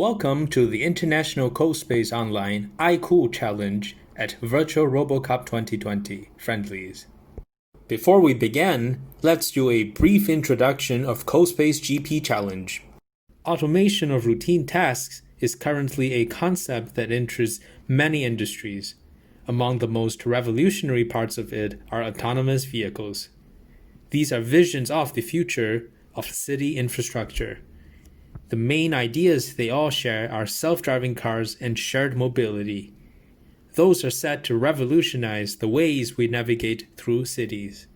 Welcome to the International CoSpace Online iCooL Challenge at Virtual RoboCup 2020 Friendlies. Before we begin, let's do a brief introduction of CoSpace GP Challenge. Automation of routine tasks is currently a concept that enters many industries. Among the most revolutionary parts of it are autonomous vehicles. These are visions of the future of city infrastructure. The main ideas they all share are self-driving cars and shared mobility. Those are set to revolutionize the ways we navigate through cities.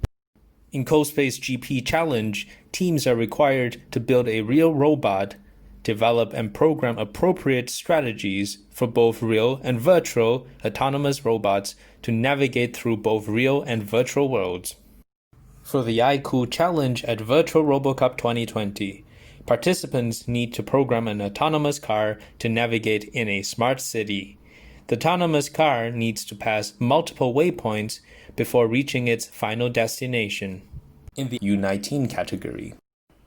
In CoSpace GP Challenge, teams are required to build a real robot, develop and program appropriate strategies for both real and virtual autonomous robots to navigate through both real and virtual worlds. For the iCooL Challenge at Virtual RoboCup 2020, participants need to program an autonomous car to navigate in a smart city. The autonomous car needs to pass multiple waypoints before reaching its final destination. In the U19 category,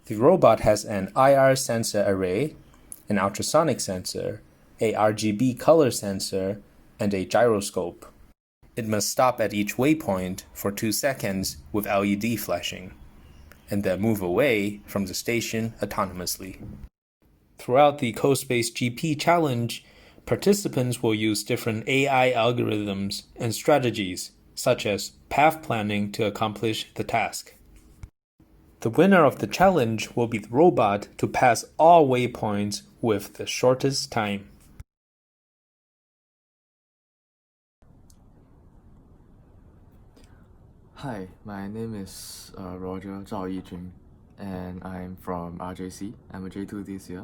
the robot has an IR sensor array, an ultrasonic sensor, a RGB color sensor, and a gyroscope. It must stop at each waypoint for 2 seconds with LED flashing, and then move away from the station autonomously. Throughout the CoSpace GP Challenge, participants will use different AI algorithms and strategies, such as path planning to accomplish the task. The winner of the challenge will be the robot to pass all waypoints with the shortest time. Hi, my name is Roger Zhao Yijun, and I'm from RJC. I'm a J2 this year.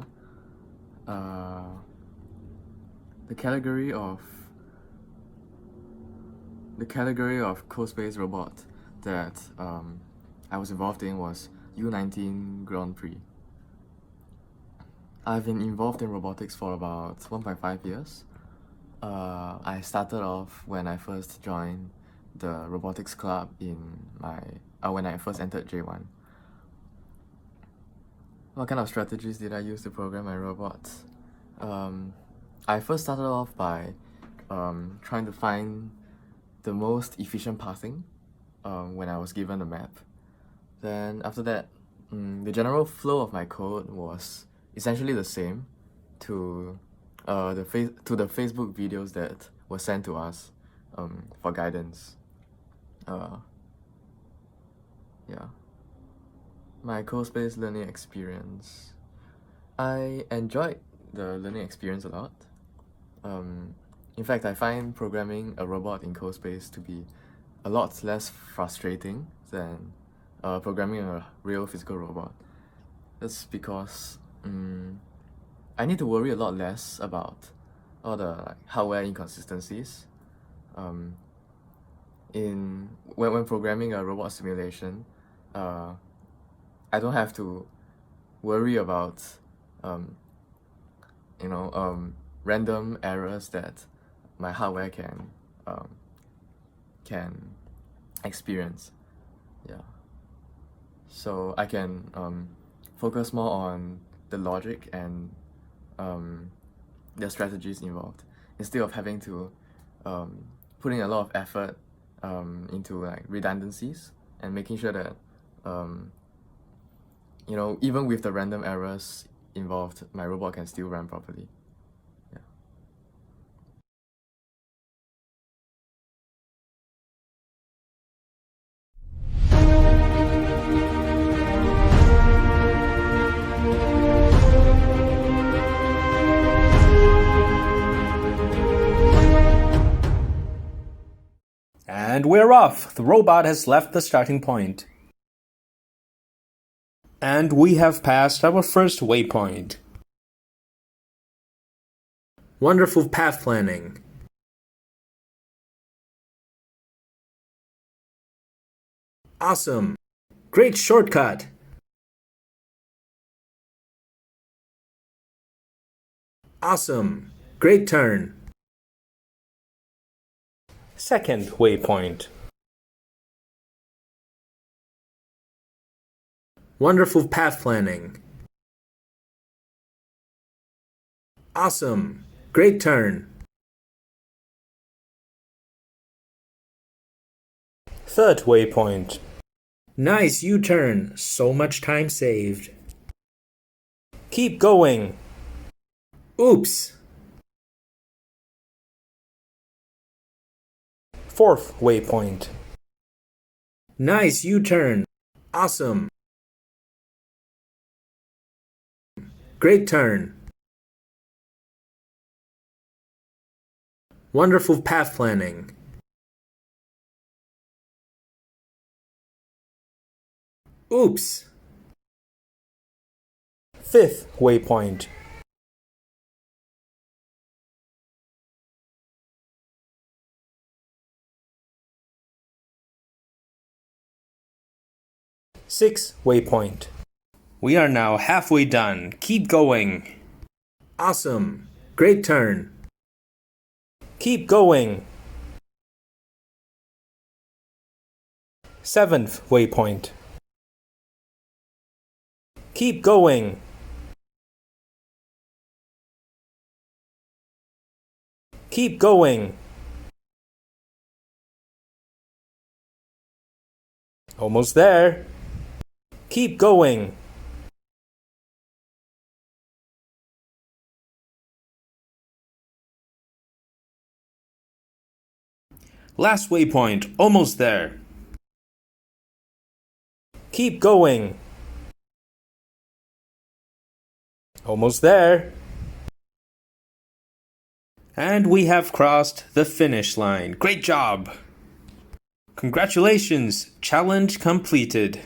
The category of CoSpace robot that I was involved in was U19 Grand Prix. I've been involved in robotics for about 1.5 years. I started off when I first joined the robotics club when I first entered J1. What kind of strategies did I use to program my robots? I first started off by trying to find the most efficient pathing when I was given a map. Then after that, the general flow of my code was essentially the same to the Facebook videos that were sent to us for guidance. My CoSpace learning experience. I enjoyed the learning experience a lot. In fact, I find programming a robot in CoSpace to be a lot less frustrating than programming a real physical robot. That's because I need to worry a lot less about all the hardware inconsistencies. When programming a robot simulation, I don't have to worry about random errors that my hardware can experience. So I can focus more on the logic and the strategies involved instead of having to putting a lot of effort into redundancies and making sure that even with the random errors involved, my robot can still run properly. And we're off! The robot has left the starting point. And we have passed our first waypoint. Wonderful path planning. Awesome! Great shortcut! Awesome! Great turn! Second waypoint. Wonderful path planning. Awesome! Great turn! Third waypoint. Nice U-turn, so much time saved. Keep going. Oops! Fourth waypoint. Nice U-turn. Awesome. Great turn. Wonderful path planning. Oops! Fifth waypoint. Sixth waypoint. We are now halfway done. Keep going. Awesome. Great turn. Keep going. Seventh waypoint. Keep going. Keep going. Almost there. Keep going. Last waypoint, almost there. Keep going. Almost there. And we have crossed the finish line. Great job! Congratulations! Challenge completed.